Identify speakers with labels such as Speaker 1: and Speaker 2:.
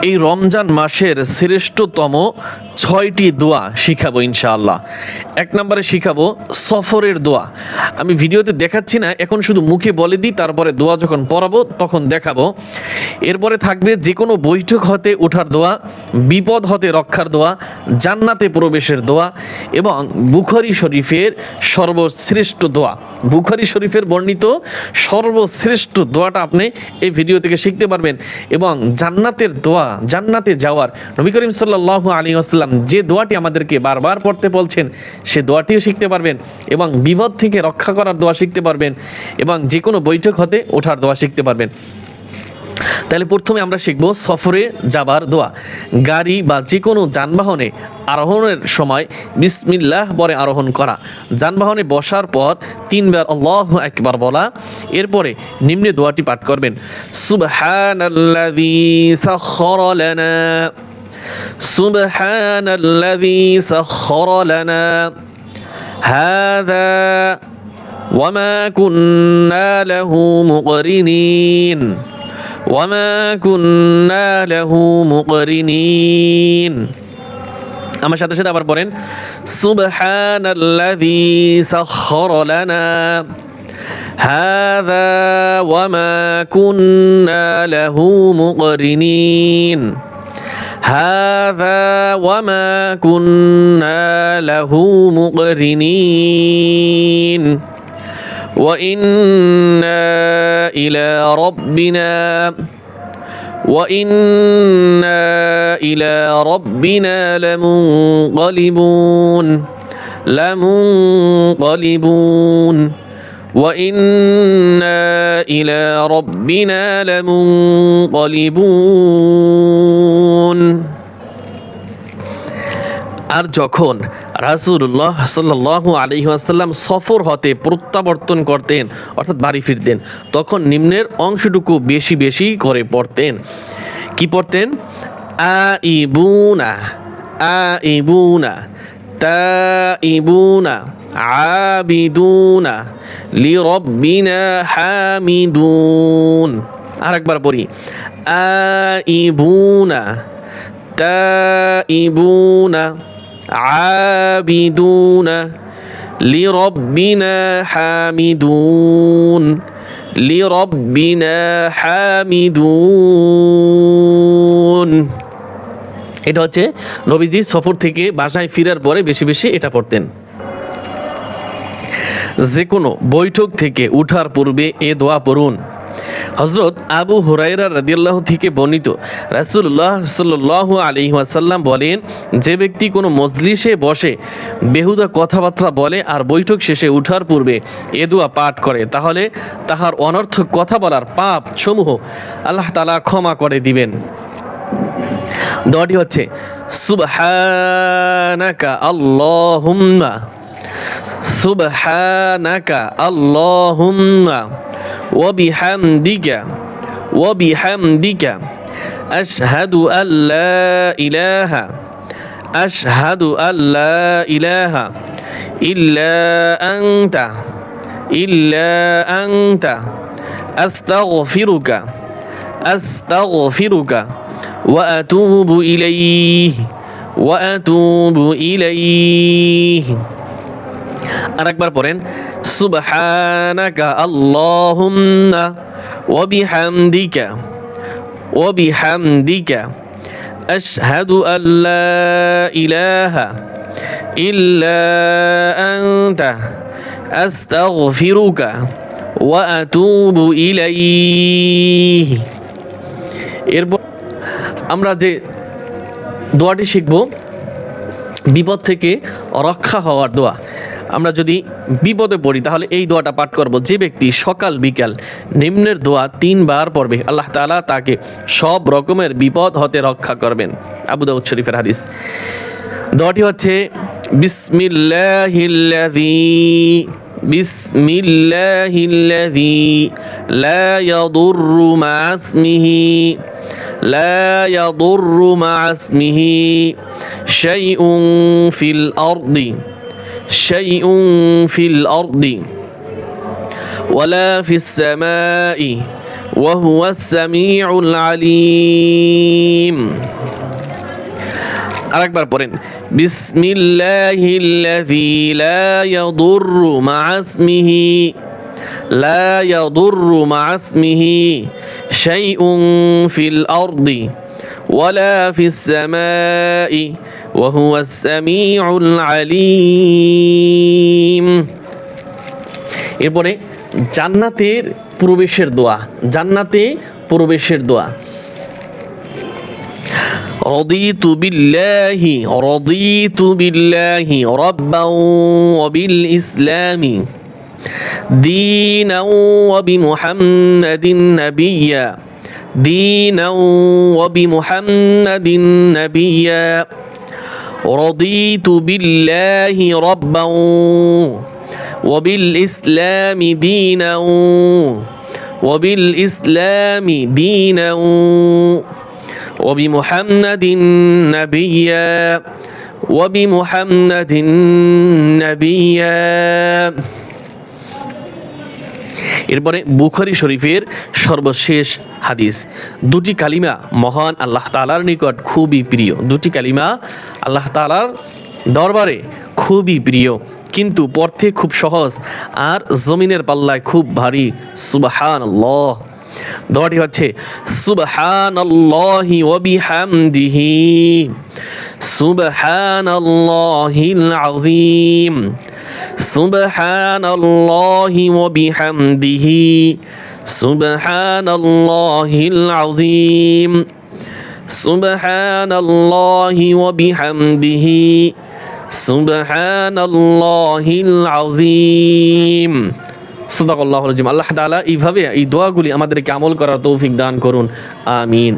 Speaker 1: এই রমজান মাসের শ্রেষ্ঠতম 6টি দোয়া শিখাবো ইনশাআল্লাহ। এক নম্বরে শিখাবো সফরের দোয়া। আমি ভিডিওতে দেখাচ্ছি না, এখন শুধু মুখে বলে দিই, তারপরে দোয়া যখন পড়াবো তখন দেখাবো। এরপরে থাকবে যে কোনো বৈঠক হতে ওঠার দোয়া, বিপদ হতে রক্ষার দোয়া, জান্নাতে প্রবেশের দোয়া এবং বুখারী শরীফের সর্বশ্রেষ্ঠ দোয়া। বুখারী শরীফের বর্ণিত সর্বশ্রেষ্ঠ দোয়াটা আপনি এই ভিডিও থেকে শিখতে পারবেন এবং জান্নাতের দোয়া, জান্নাতে যাওয়ার নবী করিম সাল্লাল্লাহু আলাইহি ওয়াসাল্লাম যে দোয়াটি আমাদেরকে বারবার পড়তে বলছেন সে দোয়াটিও শিখতে পারবেন এবং বিপদ থেকে রক্ষা করার দোয়া শিখতে পারবেন এবং যে কোনো বৈঠক হতে ওঠার দোয়া শিখতে পারবেন। তাহলে প্রথমে আমরা শিখব সফরে যাবার দোয়া। গাড়ি বা যে কোনো যানবাহনে আরোহণের সময় বিসমিল্লাহ বলে আরোহণ করা, যানবাহনে বসার পর 3 বার আল্লাহু আকবার বলা, এরপরে নিম্নে দোয়াটি পাঠ করবেন। সুবহানাল্লাযী সাখখারা লানা, সুবহানাল্লাযী সাখখারা লানা হাযা ওয়া মা কুন্না লাহু মুকরিনিন ওয়ামা কুন্না লাহু মুকরিনিন। আমার সাথে সাথে আবার পড়েন সুবহানাল্লাযী সাখখারা লানা হাযা ওয়ামা কুন্না লাহু মুকরিনিন হাযা ওয়ামা কুন্না লাহু মুকরিনিন وإنا إلى ربنا لمنقلبون وإنا إلى ربنا لمنقلبون। আর যখন রাসূলুল্লাহ সাল্লাল্লাহু আলাইহি ওয়াসাল্লাম সফর হতে প্রত্যাবর্তন করতেন অর্থাৎ বাড়ি ফিরতেন, তখন নিম্নের অংশটুকু বেশি বেশি করে পড়তেন। কি পড়তেন? আইবুনা আইবুনা তাইবুনা আবিদুনা লিরাব্বিনা হামিদুন। আরেকবার পড়ি আইবুনা তাইবুনা عابدون لربنا حامدون لربنا حامدون। এটা হচ্ছে নবীজি সফর থেকে বাসায় ফেরার পরে বেশি বেশি এটা পড়তেন। যে কোনো বৈঠক থেকে উঠার পূর্বে এ দোয়া পড়ুন। হযরত আবু হুরায়রা রাদিয়াল্লাহু থেকে বর্ণিত, রাসূলুল্লাহ সাল্লাল্লাহু আলাইহি ওয়াসাল্লাম বলেন, যে ব্যক্তি কোনো মজলিসে বসে বেহুদা কথাবার্তা বলে আর বৈঠক শেষে উঠার পূর্বে এ দোয়া পাঠ করে তাহলে তাহার অনর্থক কথা বলার পাপ সমূহ আল্লাহ তাআলা ক্ষমা করে দিবেন। দোয়াটি হচ্ছে সুবহানাকা আল্লাহুম্মা সুবহানাকা আল্লাহুম্মা وبحمدك أشهد أن لا إله إلا أنت أستغفرك وأتوب إليه আরেকবার পড়েন সুবহানাকা আল্লাহুম্মা ওয়া বিহামদিকা আশহাদু আল্লা ইলাহা ইল্লা আনতা আস্তাগফিরুকা ওয়া আতুবু ইলাইহি। এরপর আমরা যে দোয়াটি শিখব বিপদ থেকে রক্ষা হওয়ার দোয়া। আমরা যদি বিপদে পড়ি তাহলে এই দোয়াটা পাঠ করব। যে ব্যক্তি সকাল বিকাল নিম্নের দোয়া 3 বার পড়বে আল্লাহ তাআলা তাকে সব রকমের বিপদ হতে রক্ষা করবেন। আবু দাউদ শরীফের হাদিস। দোয়াটি হচ্ছে বিসমিল্লাহিল্লাযী লা ইয়াদুররু মা ইসমিহি শাইউন ফিল আরদি ওয়ালা ফিস সামাই وهو السميع العليم আরেকবার পড়েন বিসমিল্লাহিল্লাযী লা ইয়াদুররু মা ইসমিহি লা ইয়াদুররু মা ইসমিহি শাইউন ফিল আরদি ওয়ালা ফিস সামাই ওয়া হুয়াস সামিউল আলিম। এরপরে জান্নাতের প্রবেশের দোয়া, জান্নাতে প্রবেশের দোয়া। রদিতু বিল্লাহি রাব্বান ওয়া বিল ইসলামি দীনান ওয়া বিমুহাম্মাদিন নাবিয়্যা দীনান ওয়া বিমুহাম্মাদিন নাবিয়্যা রদিতু বিল্লাহি রাব্বান ওয়া বিল ইসলামি দীনান ওয়া বিল ইসলামি দীনান وبمحمد نبيا وبمحمد نبيا। এরপরে বুখারী শরীফের সর্বশেষ হাদিস। দুটি কালিমা মহান আল্লাহ তাআলার নিকট খুবই প্রিয়, দুটি কালিমা আল্লাহ তাআলার দরবারে খুবই প্রিয়, কিন্তু পড়তে খুব সহজ আর জমিনের পাল্লায় খুব ভারী। সুবহানাল্লাহ। দোয়াটি হচ্ছে সুবহানাল্লাহি ওয়া বিহামদিহি সুবহানাল্লাহিল আযীম সুবহানাল্লাহি ওয়া বিহামদিহি সুবহানাল্লাহিল আযীম সুবহানাল্লাহি ওয়া বিহামদিহি সুবহানাল্লাহিল আযীম। সাদাকাল্লাহুল আযীম। আল্লাহ তাআলা এইভাবে এই দোয়াগুলি আমাদেরকে আমল করার তৌফিক দান করুন, আমিন।